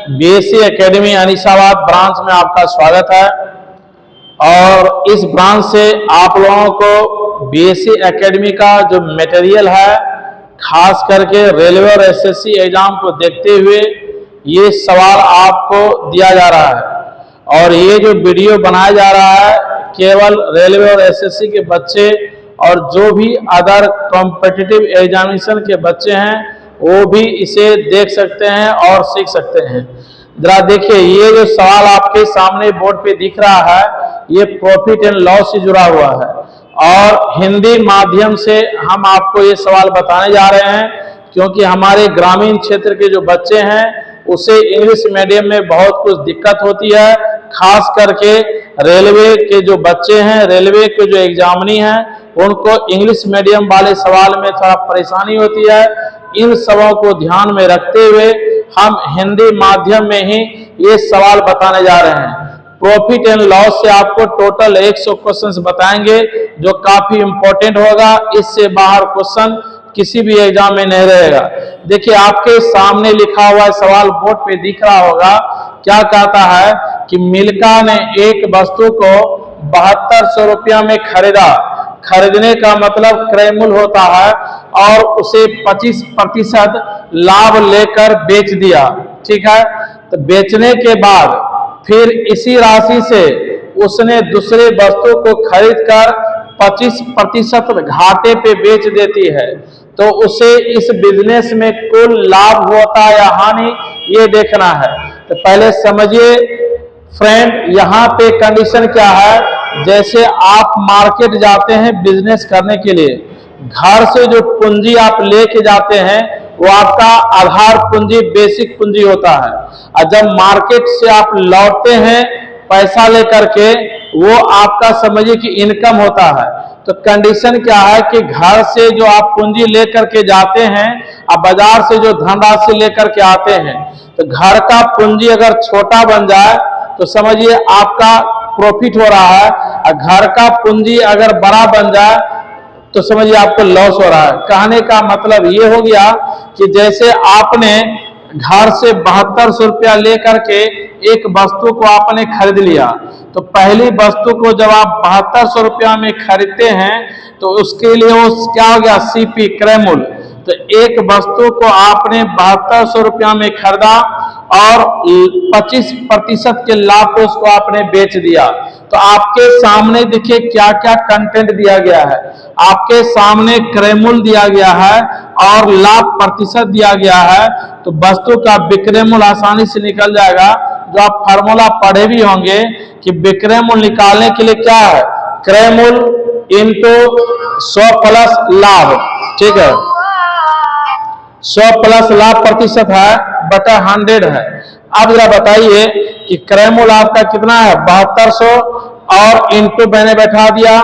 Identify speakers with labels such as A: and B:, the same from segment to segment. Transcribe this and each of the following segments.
A: BSc academy Anisabad branch में आपका स्वागत है। और इस ब्रांच से आप लोगों को बीएससी एकेडमी का जो मटेरियल है, खास करके रेलवे और एसएससी एग्जाम को देखते हुए ये सवाल आपको दिया जा रहा है। और ये जो वीडियो बनाया जा रहा है केवल रेलवे और एसएससी के बच्चे और जो भी अदर कॉम्पिटिटिव एग्जामिनेशन के बच्चे हैं वो भी इसे देख सकते हैं और सीख सकते हैं। जरा देखिए, ये जो सवाल आपके सामने बोर्ड पे दिख रहा है ये प्रॉफिट एंड लॉस से जुड़ा हुआ है और हिंदी माध्यम से हम आपको ये सवाल बताने जा रहे हैं, क्योंकि हमारे ग्रामीण क्षेत्र के जो बच्चे हैं उसे इंग्लिश मीडियम में बहुत कुछ दिक्कत होती है। खास करके रेलवे के जो बच्चे हैं, रेलवे के जो एग्जामिनी हैं, उनको इंग्लिश मीडियम वाले सवाल में थोड़ा परेशानी होती है। इन सबों को ध्यान में रखते हुए हम हिंदी माध्यम में ही ये सवाल बताने जा रहे हैं। प्रॉफिट एंड लॉस से आपको टोटल 100 क्वेश्चंस बताएंगे जो काफी इंपॉर्टेंट होगा। इससे बाहर क्वेश्चन किसी भी एग्जाम में नहीं रहेगा। देखिए, आपके सामने लिखा हुआ सवाल बोर्ड पे दिख रहा होगा। क्या कहता है कि मिल्खा ने एक वस्तु को 7200 रुपया में खरीदा। खरीदने का मतलब क्रय मूल्य होता है और उसे 25% लाभ लेकर बेच दिया। ठीक है, तो बेचने के बाद फिर इसी राशि से उसने दूसरे वस्तु को खरीदकर 25% घाटे पे बेच देती है, तो उसे इस बिजनेस में कुल लाभ होता या हानि, ये देखना है। तो पहले समझिए फ्रेंड, यहाँ पे कंडीशन क्या है। जैसे आप मार्केट जाते हैं बिजनेस करने के लिए, घर से जो पूंजी आप लेके जाते हैं वो आपका आधार पूंजी, बेसिक पूंजी होता है। और जब मार्केट से आप लौटते हैं पैसा लेकर के, वो आपका समझिए कि इनकम होता है। तो कंडीशन क्या है कि घर से जो आप पूंजी लेकर के जाते हैं और बाजार से जो धनराशि लेकर के आते हैं, तो घर का पूंजी अगर छोटा बन जाए तो समझिए आपका प्रॉफिट हो रहा है, और घर का पूंजी अगर बड़ा बन जाए तो समझिए आपको लॉस हो रहा है। कहने का मतलब ये हो गया कि जैसे आपने घर से 7200 रुपया लेकर के एक वस्तु को आपने खरीद लिया, तो पहली वस्तु को जब आप 7200 रुपया में खरीदते हैं तो उसके लिए वो क्या हो गया, सीपी, क्रय मूल्य। तो एक वस्तु को आपने 7200 रुपया में खरीदा और 25% के लाभ को उसको आपने बेच दिया। तो आपके सामने देखिए क्या क्या कंटेंट दिया गया है। आपके सामने क्रय मूल्य दिया गया है और लाभ प्रतिशत दिया गया है। तो वस्तु का विक्रय मूल्य आसानी से निकल जाएगा। जो आप फार्मूला पढ़े भी होंगे कि विक्रय मूल्य निकालने के लिए क्या है, क्रय मूल्य इंटू 100 प्लस लाभ। ठीक है, 100 प्लस लाभ प्रतिशत है बटा 100 है। अब जरा बताइए कि क्रय मूल्य आपका कितना है, 7200 और इंटू मैंने बैठा दिया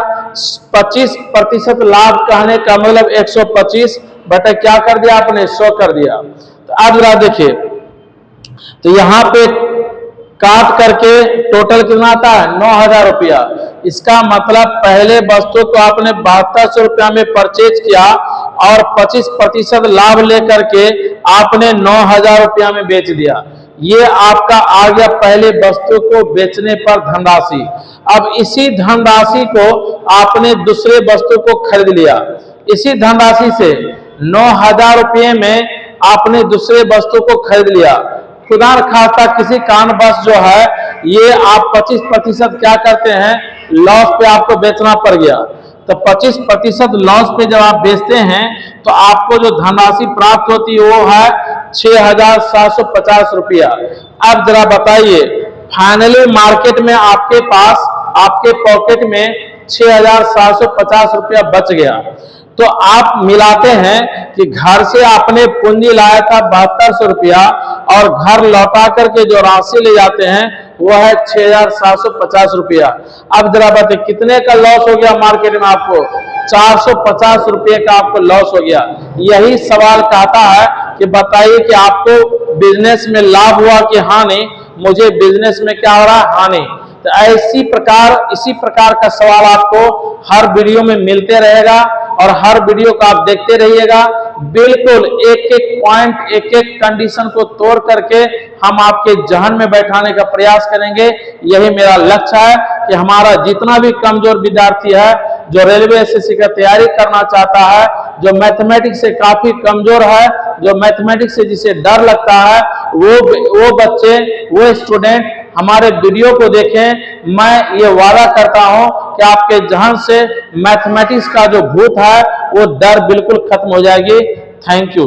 A: 25% लाभ, कहने का मतलब 125 बटा क्या कर दिया आपने, 100 कर दिया। तो अब जरा देखिए, तो यहाँ पे काट करके टोटल कितना आता है, 9000 रुपया। इसका मतलब पहले वस्तु को आपने 7200 रुपया में परचेज किया और 25% लाभ लेकर के आपने 9000 रुपया में बेच दिया। ये आपका आ गया पहले वस्तु को बेचने पर धनराशि। अब इसी धनराशि को आपने दूसरे वस्तु को खरीद लिया। इसी धनराशि से 9000 रुपये में आपने दूसरे वस्तु को खरीद लिया। खुदा न खास्ता किसी कारणवश जो है ये आप 25% क्या करते हैं, लॉस पे आपको बेचना पड़ गया। तो 25% लॉस पे जब आप बेचते हैं तो आपको जो धनराशि प्राप्त होती है वो है 6750 रुपया। अब जरा बताइए, फाइनली मार्केट में आपके पास, आपके पॉकेट में 6750 रुपया बच गया। तो आप मिलाते हैं कि घर से आपने पूंजी लाया था 7200 रुपया और घर लौटा करके जो राशि ले जाते हैं वो है 6750 रुपया। अब जरा बताइए कितने का लॉस हो गया मार्केट में, आपको 450 रुपये का आपको लॉस हो गया। यही सवाल कहता है कि बताइए कि आपको बिजनेस में लाभ हुआ कि हानि। मुझे बिजनेस में क्या हो रहा है, हानि। तो इसी प्रकार का सवाल आपको हर वीडियो में मिलते रहेगा और हर वीडियो को आप देखते रहिएगा। बिल्कुल एक एक पॉइंट, एक एक कंडीशन को तोड़ करके हम आपके जहन में बैठाने का प्रयास करेंगे। यही मेरा लक्ष्य है कि हमारा जितना भी कमजोर विद्यार्थी है, जो रेलवे एसएससी का तैयारी करना चाहता है, जो मैथमेटिक्स से काफी कमजोर है, जो मैथमेटिक्स से जिसे डर लगता है, वो बच्चे, वो स्टूडेंट हमारे वीडियो को देखें। मैं ये वादा करता हूं कि आपके जहन से मैथमेटिक्स का जो भूत है वो डर बिल्कुल खत्म हो जाएगी। Thank you.